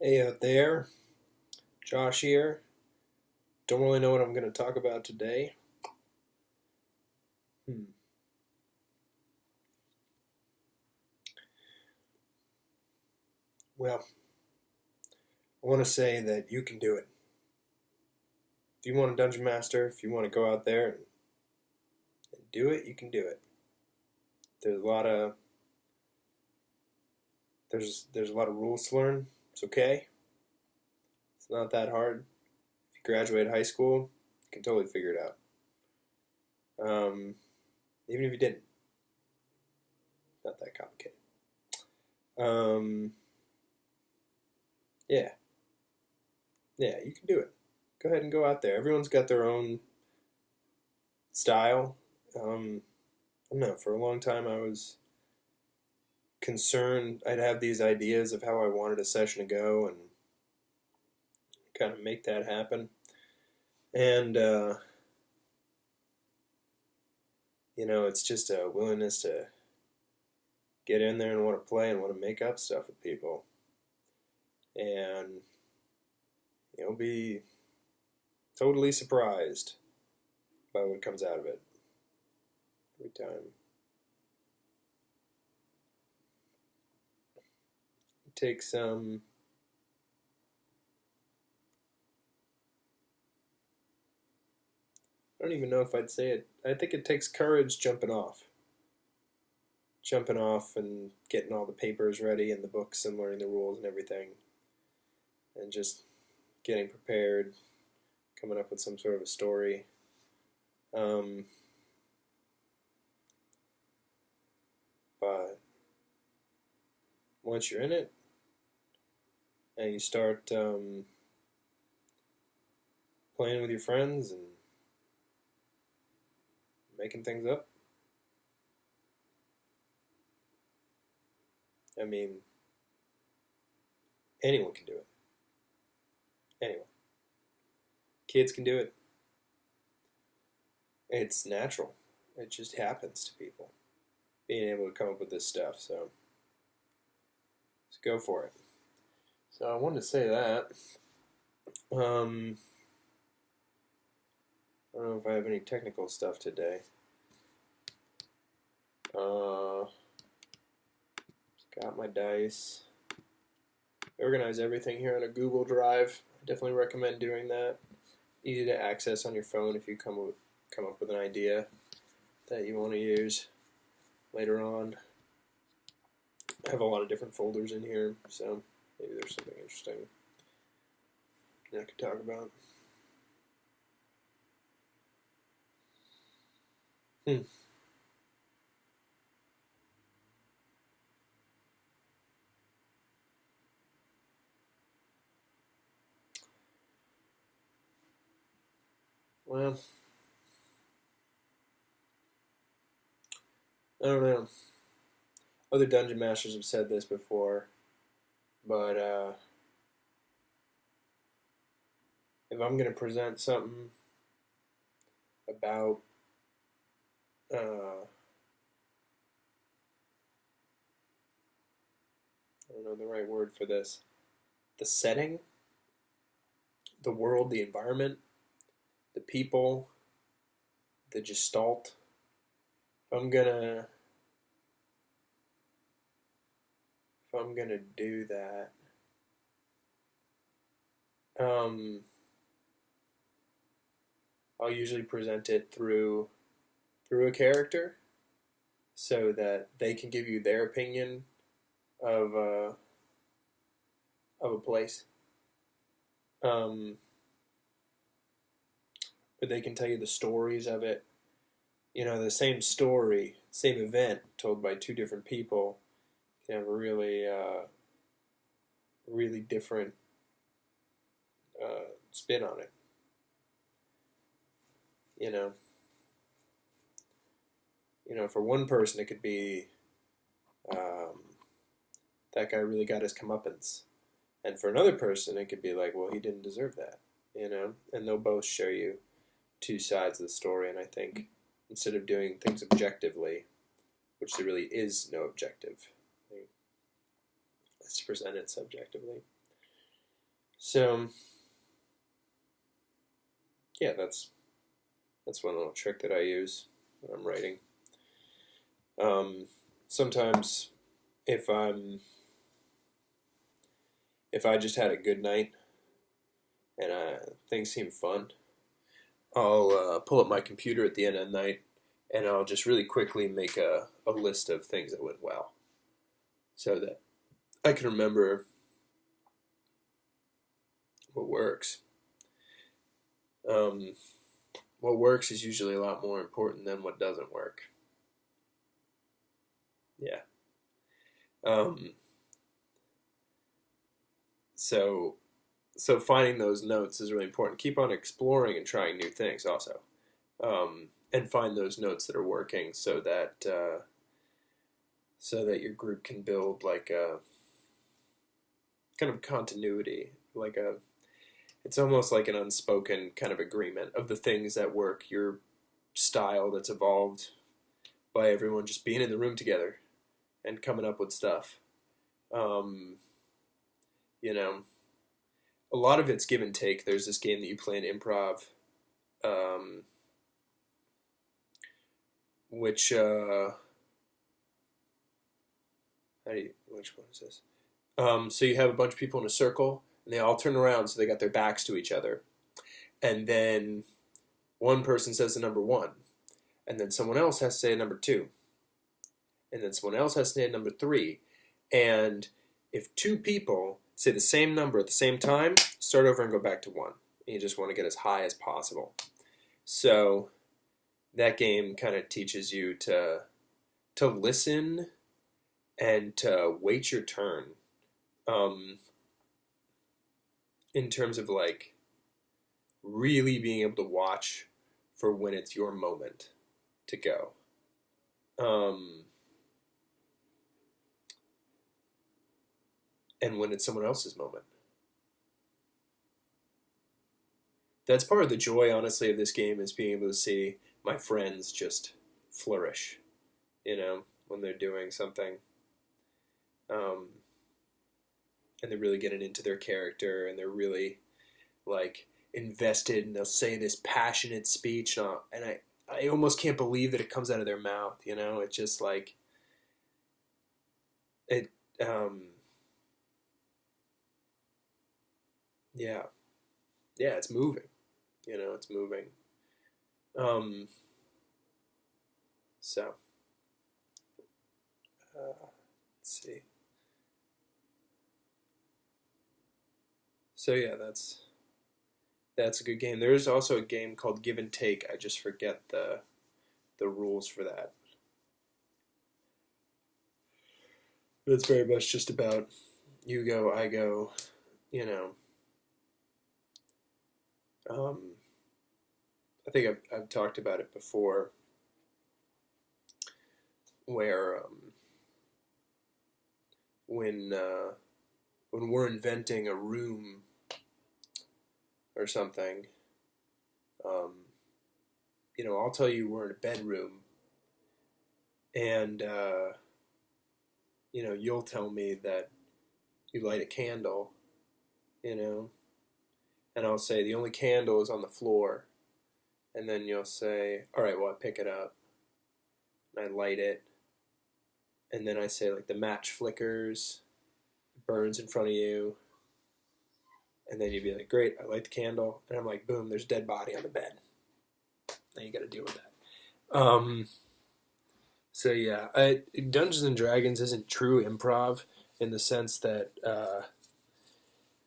Hey out there, Josh here. Don't really know what I'm going to talk about today. Hmm. Well, I want to say that you can do it. If you want a dungeon master, if you want to go out there and do it, you can do it. There's a lot of there's a lot of rules to learn. It's okay. It's not that hard. If you graduate high school, you can totally figure it out. Even if you didn't, not that complicated. Um, yeah, yeah, you can do it. Go ahead and go out there. Everyone's got their own style. I don't know. For a long time, I was concerned. I'd have these ideas of how I wanted a session to go and kind of make that happen. And, it's just a willingness to get in there and want to play and want to make up stuff with people. And you'll be totally surprised by what comes out of it every time. It takes, I don't even know if I'd say it. I think it takes courage jumping off and getting all the papers ready and the books and learning the rules and everything, and just getting prepared, coming up with some sort of a story. Um, but once you're in it and you start playing with your friends and making things up, I mean, anyone can do it. Anyone. Kids can do it. It's natural. It just happens to people being able to come up with this stuff. So let's go for it. So I wanted to say that. Um, I don't know if I have any technical stuff today. Got my dice. Organize everything here on a Google Drive. I definitely recommend doing that. Easy to access on your phone if you come up with an idea that you want to use later on. I have a lot of different folders in here, so maybe there's something interesting that I could talk about. Hmm. Well, I don't know. Other dungeon masters have said this before, but if I'm going to present something about I don't know the right word for this, the setting, the world, the environment, the people, the gestalt. If I'm gonna if I'm gonna do that, um, I'll usually present it through a character, so that they can give you their opinion of of a place. Um, but they can tell you the stories of it. The same story, same event told by two different people can have a really different spin on it. You know, for one person it could be um, that guy really got his comeuppance, and for another person it could be like, well, he didn't deserve that. And they'll both show you two sides of the story. And I think instead of doing things objectively, which there really is no objective, let's present it subjectively. So yeah, that's one little trick that I use when I'm writing. Um, Sometimes if I'm if I just had a good night and things seem fun, I'll pull up my computer at the end of the night and I'll just really quickly make a list of things that went well so that I can remember what works. Um, what works is usually a lot more important than what doesn't work. Yeah. Um, so so finding those notes is really important. Keep on exploring and trying new things also, and find those notes that are working so that your group can build like a kind of continuity, like a it's almost like an unspoken kind of agreement of the things that work. Your style that's evolved by everyone just being in the room together and coming up with stuff. Um, you know, a lot of it's give and take. There's this game that you play in improv, um, which which one is this? So you have a bunch of people in a circle, and they all turn around, so they got their backs to each other, and then one person says the number one, and then someone else has to say number two, and then someone else has to say number three, and if two people say the same number at the same time, start over and go back to one. And you just want to get as high as possible. So that game kind of teaches you to listen and to wait your turn. In terms of like really being able to watch for when it's your moment to go. And when it's someone else's moment. That's part of the joy, honestly, of this game is being able to see my friends just flourish, when they're doing something. Um, and they're really getting into their character and they're really like invested and they'll say this passionate speech and I almost can't believe that it comes out of their mouth, it's just like it yeah it's moving, it's moving. um so let's see. So yeah, that's a good game. There's also a game called Give and Take. I just forget the rules for that. It's very much just about you go, I go, you know. Um, I think I've talked about it before, where when when we're inventing a room or something, um, I'll tell you we're in a bedroom, and you'll tell me that you light a candle, you know, and I'll say the only candle is on the floor, and then you'll say, all right, well I pick it up, and I light it, and then I say like the match flickers, burns in front of you, and then you'd be like, great, I light the candle, and I'm like, boom, there's a dead body on the bed. Now you got to deal with that. So yeah, Dungeons and Dragons isn't true improv in the sense that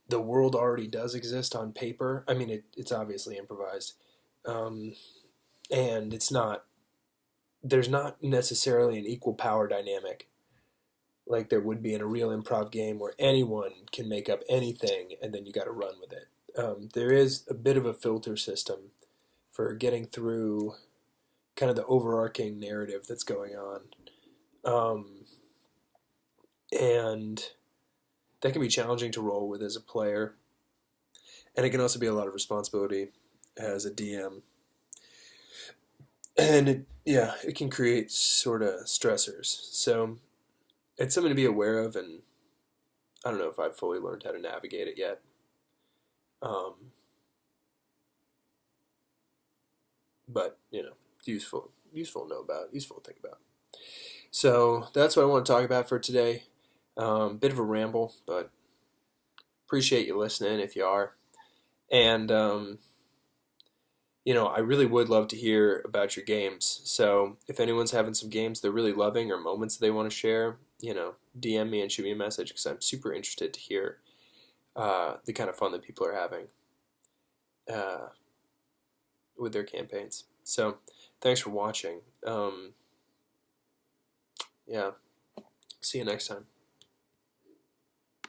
the world already does exist on paper. I mean, it's obviously improvised, um, and it's not. There's not necessarily an equal power dynamic like there would be in a real improv game where anyone can make up anything and then you got to run with it. There is a bit of a filter system for getting through kind of the overarching narrative that's going on. And that can be challenging to roll with as a player. And it can also be a lot of responsibility as a DM. And it can create sort of stressors. So it's something to be aware of, and I don't know if I've fully learned how to navigate it yet. But useful to know about, useful to think about. So that's what I want to talk about for today. Bit of a ramble, but appreciate you listening if you are. And I really would love to hear about your games. So if anyone's having some games they're really loving or moments that they want to share, DM me and shoot me a message because I'm super interested to hear the kind of fun that people are having uh, with their campaigns. So thanks for watching. Yeah, see you next time.